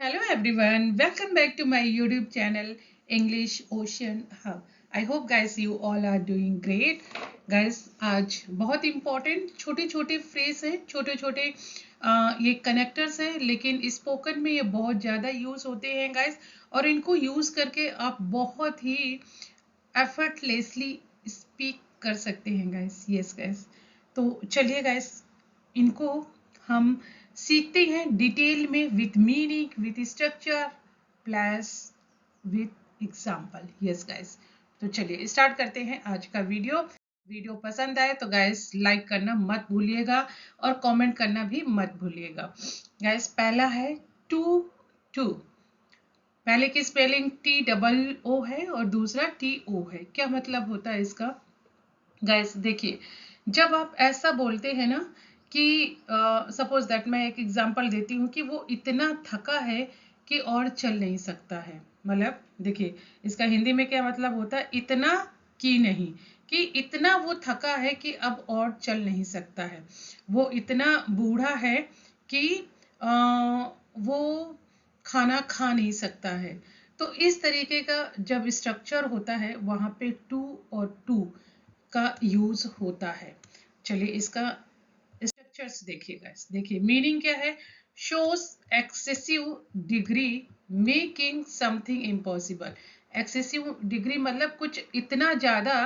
Hello everyone, welcome back to my YouTube channel English Ocean Hub. I hope guys you all are doing great. Guys आज बहुत important छोटे छोटे phrase हैं, छोटे छोटे ये कनेक्टर्स हैं, लेकिन स्पोकन में ये बहुत ज़्यादा यूज़ होते हैं गाइस, और इनको यूज़ करके आप बहुत ही एफर्टलेसली स्पीक कर सकते हैं गाइस. यस गाइस, तो चलिए गाइस इनको हम सीखते हैं डिटेल में with meaning, with structure plus with example. Yes guys, तो चलिए स्टार्ट करते हैं आज का वीडियो पसंद आए तो गाइस लाइक करना मत भूलिएगा और कमेंट करना भी मत भूलिएगा. गाइस पहला है टू टू. पहले की स्पेलिंग TOO है और दूसरा TO है. क्या मतलब होता है इसका? गाइस देखिए, जब आप ऐसा बोलते हैं ना कि सपोज दैट, मैं एक एग्जांपल देती हूँ कि वो इतना थका है कि और चल नहीं सकता है. मतलब देखिए इसका हिंदी में क्या मतलब होता है, इतना कि नहीं, कि इतना वो थका है कि अब और चल नहीं सकता है, वो इतना बूढ़ा है कि वो खाना खा नहीं सकता है. तो इस तरीके का जब स्ट्रक्चर होता है वहां पे टू और टू का यूज होता है. चलिए इसका स्ट्रक्चर्स देखिएगा. देखिए मीनिंग क्या है, shows excessive degree making something impossible. Excessive degree मतलब कुछ इतना ज्यादा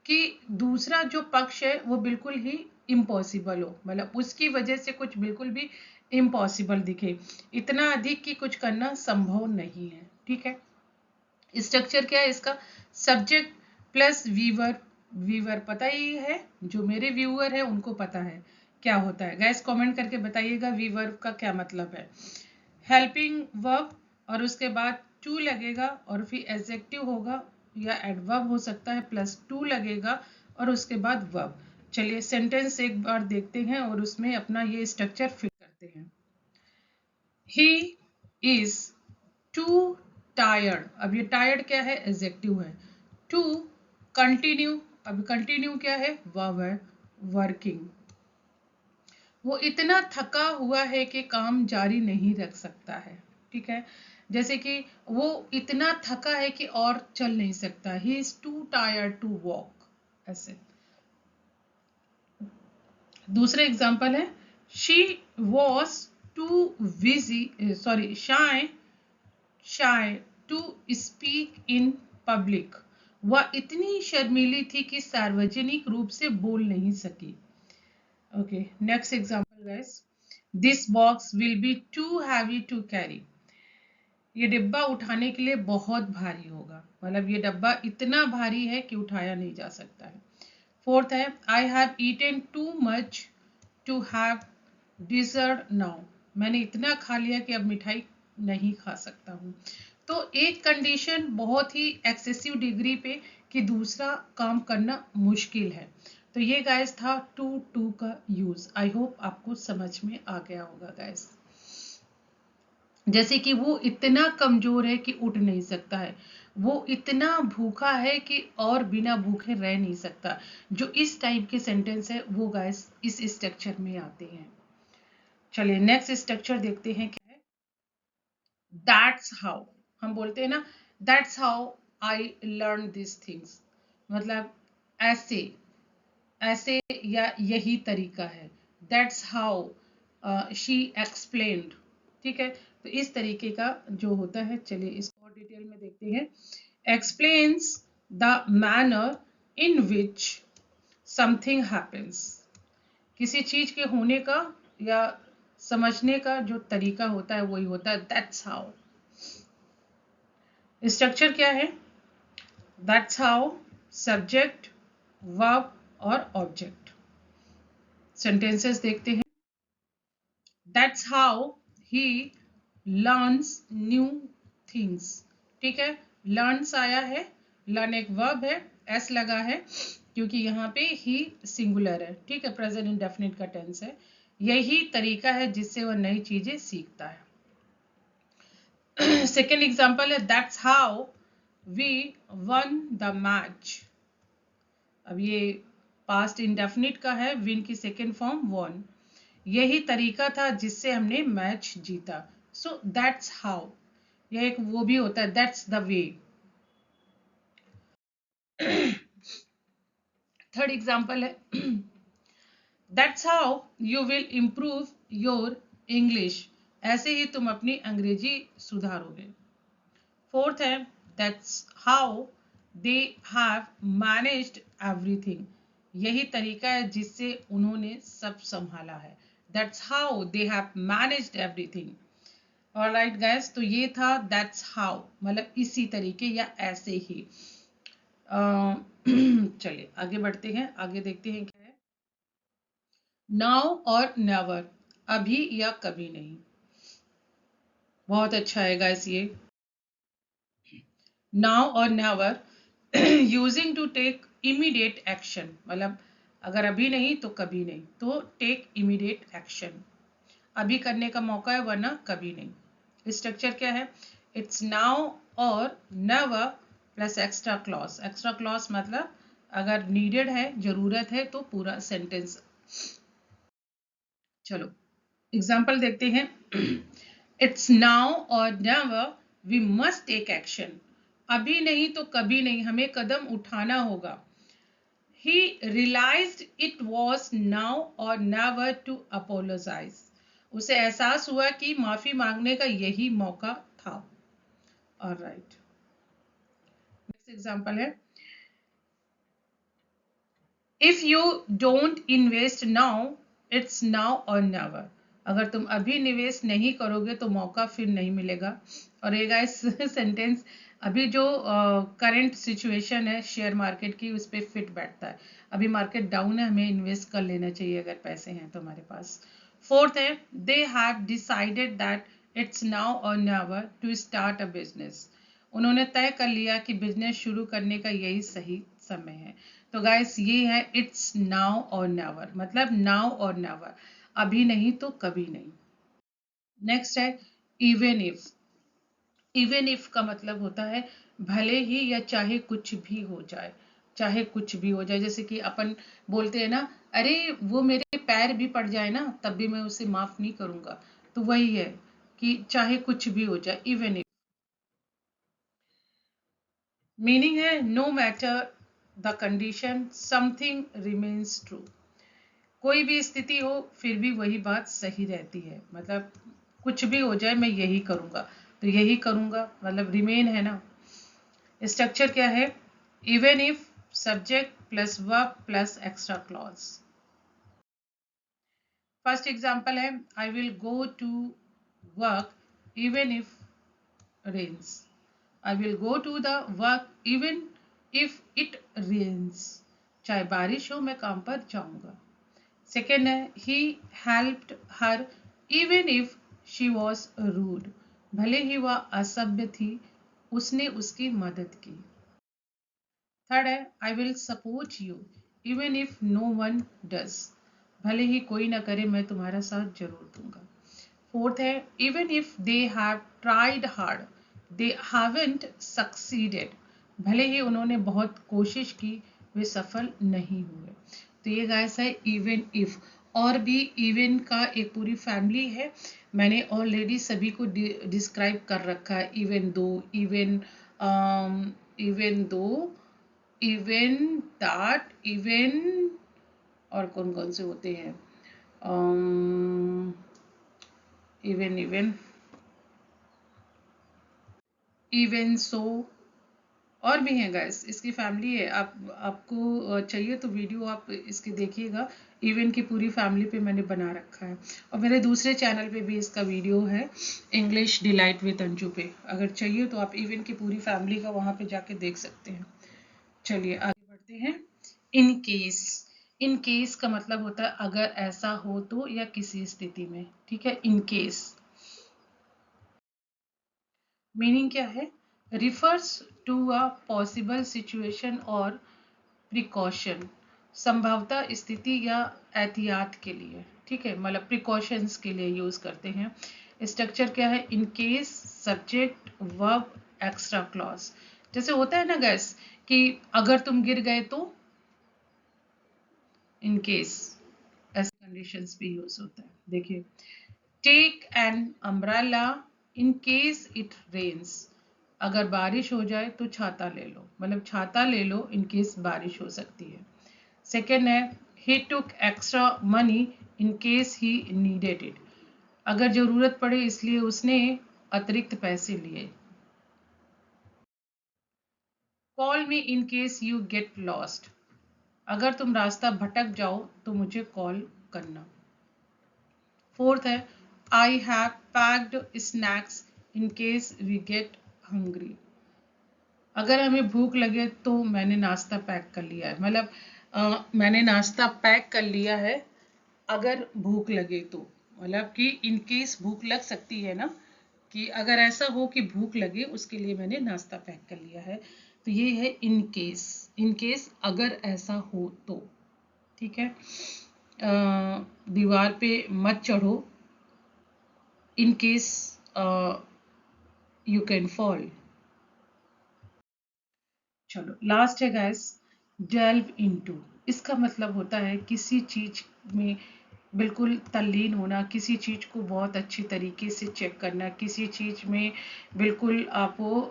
कि दूसरा जो पक्ष है वो बिल्कुल ही इम्पॉसिबल हो, मतलब उसकी वजह से कुछ बिल्कुल भी इम्पॉसिबल दिखे, इतना अधिक कि कुछ करना संभव नहीं है. ठीक है, स्ट्रक्चर क्या है इसका, सब्जेक्ट प्लस वीवर. वीवर पता ही है, जो मेरे व्यूअर है उनको पता है क्या होता है. गैस कमेंट करके बताइएगा वीवर का क्या मतलब है. हेल्पिंग वर्ब और उसके बाद टू लगेगा और फिर एडजेक्टिव होगा या एडवर्ब हो सकता है, प्लस टू लगेगा और उसके बाद वर्ब. चलिए सेंटेंस एक बार देखते हैं और उसमें अपना ये स्ट्रक्चर फिल करते हैं. ही इज टू टायर्ड. अब ये टायर्ड क्या है, एडजेक्टिव है. टू कंटिन्यू, अब कंटिन्यू क्या है, वर्ब है. वर्किंग, वो इतना थका हुआ है कि काम जारी नहीं रख सकता है. ठीक है, जैसे कि वो इतना थका है कि और चल नहीं सकता, he is too tired to walk. ऐसे दूसरा एग्जाम्पल है, she was too busy sorry shy to speak in public. वह इतनी शर्मीली थी कि सार्वजनिक रूप से बोल नहीं सकी. Okay, next example guys, this box will be too heavy to carry. ये डिब्बा उठाने के लिए बहुत भारी होगा, मतलब ये डब्बा इतना भारी है कि उठाया नहीं जा सकता है. फोर्थ है, I have eaten too much to have dessert now. मैंने इतना खा लिया कि अब मिठाई नहीं खा सकता हूँ. तो एक कंडीशन बहुत ही एक्सेसिव डिग्री पे कि दूसरा काम करना मुश्किल है. तो ये गाइस था टू टू का यूज. आई होप आपको समझ में आ गया होगा गाइस. जैसे कि वो इतना कमजोर है कि उठ नहीं सकता है, वो इतना भूखा है कि और बिना भूखे रह नहीं सकता. जो इस टाइप के सेंटेंस है वो गाइस इस स्ट्रक्चर में आते हैं. चलिए नेक्स्ट स्ट्रक्चर देखते हैं क्या है. दैट्स हाउ, हम बोलते हैं ना, that's how I learn this things. मतलब ऐसे, ऐसे या यही तरीका है. That's how she explained. ठीक है, तो इस तरीके का जो होता है, चलिए इसको और डिटेल में देखते हैं. Explains the manner in which something happens. किसी चीज के होने का या समझने का जो तरीका होता है वही होता है दैट्स हाउ. स्ट्रक्चर क्या है, दैट्स हाउ, सब्जेक्ट, वर्ब और ऑब्जेक्ट. सेंटेंसेस देखते हैं. That's how he learns new things. ठीक है, लर्न्स आया है, लर्न एक वर्ब है, एस लगा है क्योंकि यहाँ पे ही सिंगुलर है. ठीक है, प्रेजेंट इंडेफिनिट का टेंस है. यही तरीका है जिससे वह नई चीजें सीखता है. सेकेंड एग्जाम्पल है, that's how we won the match. अब ये पास्ट इंडेफिनिट का है, विन की सेकेंड फॉर्म वन. यही तरीका था जिससे हमने मैच जीता. सो दैट्स हाउ, यह एक वो भी होता है, that's the way. Third example है that's how you will improve your English, ऐसे ही तुम अपनी अंग्रेजी सुधारोगे। फोर्थ है that's how they have managed everything, यही तरीका है जिससे उन्होंने सब संभाला है। That's how they have managed everything. Alright guys, तो ये था दैट्स हाउ, मतलब इसी तरीके या ऐसे ही। चलिए आगे बढ़ते हैं, आगे देखते हैं क्या है। नाउ और नेवर, अभी या कभी नहीं। बहुत अच्छा है गाइस ये। Now or never using to take immediate action, मतलब अगर अभी नहीं तो कभी नहीं, तो टेक इमीडिएट एक्शन, अभी करने का मौका है वरना कभी नहीं। स्ट्रक्चर क्या है, it's now or never plus extra clause. Extra clause मतलब अगर नीडेड है, जरूरत है, तो पूरा सेंटेंस। चलो एग्जाम्पल देखते हैं। It's now or never we must take action, अभी नहीं तो कभी नहीं, हमें कदम उठाना होगा। He realised it was now or never to apologise, उसे एहसास हुआ कि माफी मांगने का यही मौका था। ऑलराइट, नेक्स्ट एग्जांपल है if you don't invest now it's now or never, अगर तुम अभी निवेश नहीं करोगे तो मौका फिर नहीं मिलेगा। और ये गाइस सेंटेंस अभी जो करंट सिचुएशन है शेयर मार्केट की, उस पर फिट बैठता है। अभी मार्केट डाउन है, हमें इन्वेस्ट कर लेना चाहिए अगर पैसे हैं तो हमारे पास। फोर्थ है they have decided that it's now or never to start a business, उन्होंने तय कर लिया कि बिजनेस शुरू करने का यही सही समय है। तो गाइस ये है इट्स नाउ और नेवर, मतलब नाउ और नेवर, अभी नहीं तो कभी नहीं। नेक्स्ट है इवन इफ। इवन इफ का मतलब होता है भले ही या चाहे कुछ भी हो जाए, चाहे कुछ भी हो जाए। जैसे कि अपन बोलते हैं ना, अरे वो मेरे पैर भी पड़ जाए ना तब भी मैं उसे माफ नहीं करूंगा, तो वही है कि चाहे कुछ भी हो जाए, इवन इफ। मीनिंग है no matter the condition something remains true, कोई भी स्थिति हो फिर भी वही बात सही रहती है, मतलब कुछ भी हो जाए मैं यही करूंगा, तो यही करूंगा, मतलब रिमेन है ना। स्ट्रक्चर क्या है, even if subject plus verb plus extra clause. First example है I will go to work even if rains, I will go to the work even if it rains, चाहे बारिश हो मैं काम पर जाऊंगा। सेकेंड है he helped her even if she was rude, भले ही वह असभ्य थी उसने उसकी मदद की। थर्ड है I will support you even if no one does, भले ही कोई ना करे मैं तुम्हारा साथ जरूर दूंगा। फोर्थ है even if they have tried hard they haven't succeeded, भले ही उन्होंने बहुत कोशिश की वे सफल नहीं हुए। तो ये गाइस है इवन इफ। और भी इवन का एक पूरी फैमिली है, मैंने ऑलरेडी सभी को डिस्क्राइब कर रखा है। Even though, even even though, even that, even, और कौन कौन से होते हैं, इवन इवन इवन सो, और भी हैं गाइस, इसकी फैमिली है। आपको चाहिए तो वीडियो आप इसकी देखिएगा, इवन की पूरी फैमिली पे मैंने बना रखा है। और मेरे दूसरे चैनल पे भी इसका वीडियो है, इंग्लिश डिलाइट विद अंजू पे, अगर चाहिए तो आप इवन की पूरी फैमिली का वहाँ पे जाके देख सकते हैं। चलिए आगे बढ़ते हैं। इन केस, इन केस का मतलब होता है अगर ऐसा हो तो, या किसी स्थिति में, ठीक है। इन केस मीनिंग क्या है, refers to a possible situation और प्रिकॉशन, संभवतः स्थिति या एहतियात के लिए, ठीक है, मतलब प्रिकॉशंस के लिए यूज करते हैं। स्ट्रक्चर क्या है, in case subject verb extra clause. जैसे होता है ना गैस कि अगर तुम गिर गए तो, इन केस, ऐसे कंडीशंस भी यूज होता है। देखिए take an umbrella in case it rains, अगर बारिश हो जाए तो छाता ले लो, मतलब छाता ले लो इन केस बारिश हो सकती है। सेकेंड है he took extra money in case he needed it, अगर जरूरत पड़े इसलिए उसने अतिरिक्त पैसे लिए। Call me in case you get lost, अगर तुम रास्ता भटक जाओ तो मुझे कॉल करना। फोर्थ है I have packed snacks in case we get hungry, अगर हमें भूख लगे तो मैंने नाश्ता पैक कर लिया है, मतलब मैंने नाश्ता पैक कर लिया है अगर भूख लगे तो, मतलब कि इन केस भूख लग सकती है ना, कि अगर ऐसा हो कि भूख लगे उसके लिए मैंने नाश्ता पैक कर लिया है। तो ये है इन केस, इन केस अगर ऐसा हो तो, ठीक है। दीवार पे मत चढ़ो इन केस यू कैन फॉल। चलो लास्ट है गाइस, डेल्व इनटू, इसका मतलब होता है किसी चीज में बिल्कुल तल्लीन होना, किसी चीज को बहुत अच्छी तरीके से चेक करना, किसी चीज में बिल्कुल आपको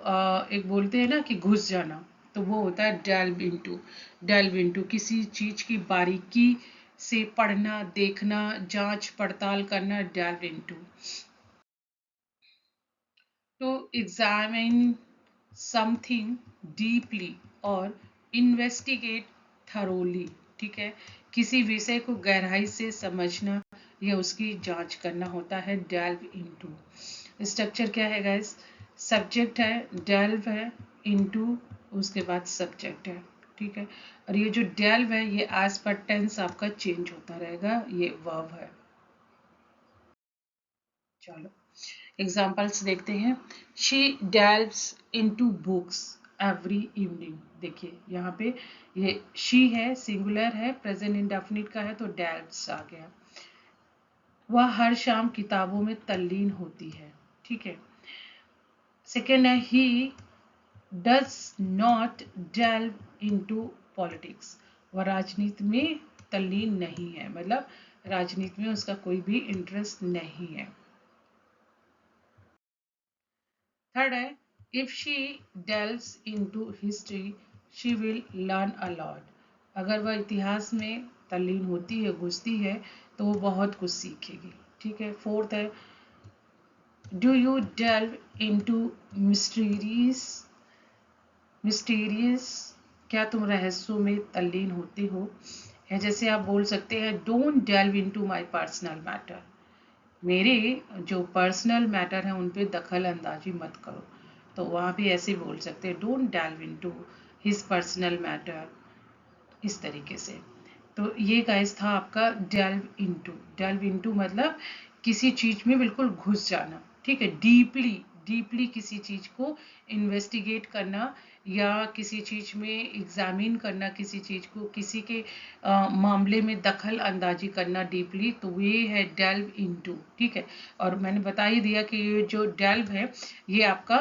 एक बोलते हैं ना कि घुस जाना, तो वो होता है डेल्व इनटू। डेल्व इनटू किसी चीज की बारीकी से पढ़ना, देखना, जांच पड़ताल करना, delve into. To examine something deeply और इन्वेस्टिगेट थरोली, ठीक है, किसी विषय को गहराई से समझना या उसकी जांच करना होता है डेल्व इनटू। स्ट्रक्चर क्या है गाइस, सब्जेक्ट है, डेल्व है, इनटू उसके बाद सब्जेक्ट है, ठीक है। और ये जो डेल्व है ये एज पर टेंस आपका चेंज होता रहेगा, ये वर्ब है। चलो एग्जाम्पल्स देखते हैं। She delves into books every evening, देखिए यहाँ पे ये शी है, सिंगुलर है, प्रेजेंट इंडेफिनिट का है तो डेल्व्स आ गया। वह हर शाम किताबों में तल्लीन होती है, ठीक है। सेकेंड है he does not delve into politics, वह राजनीति में तल्लीन नहीं है, मतलब राजनीति में उसका कोई भी इंटरेस्ट नहीं है। थर्ड है if she delves into history she will learn a lot, अगर वह इतिहास में तल्लीन होती है, घुसती है, तो वो बहुत कुछ सीखेगी, ठीक है। फोर्थ है do you delve into mysterious, mysterious, क्या तुम रहस्यों में तल्लीन होते हो, या जैसे आप बोल सकते हैं don't delve into my personal matter, मेरे जो पर्सनल मैटर है उन पे दखल अंदाजी मत करो, तो वहाँ भी ऐसे बोल सकते हैं don't delve into his personal matter, इस तरीके से। तो ये गाइस था आपका डेल्व इनटू। डेल्व इनटू मतलब किसी चीज में बिल्कुल घुस जाना, ठीक है, डीपली, डीपली किसी चीज को इन्वेस्टिगेट करना या किसी चीज में एग्जामिन करना, किसी चीज को, किसी के मामले में दखल अंदाजी करना डीपली, तो ये है डेल्व इनटू, ठीक है। और मैंने बता ही दिया कि ये जो डेल्व है ये आपका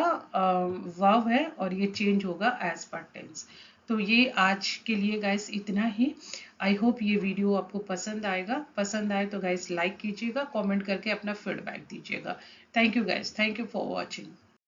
वर्ब है और ये चेंज होगा एज पर टेंस। तो ये आज के लिए गाइस इतना ही। आई होप ये वीडियो आपको पसंद आएगा, पसंद आए तो गाइस लाइक कीजिएगा, कमेंट करके अपना फीडबैक दीजिएगा। Thank you guys, thank you for watching.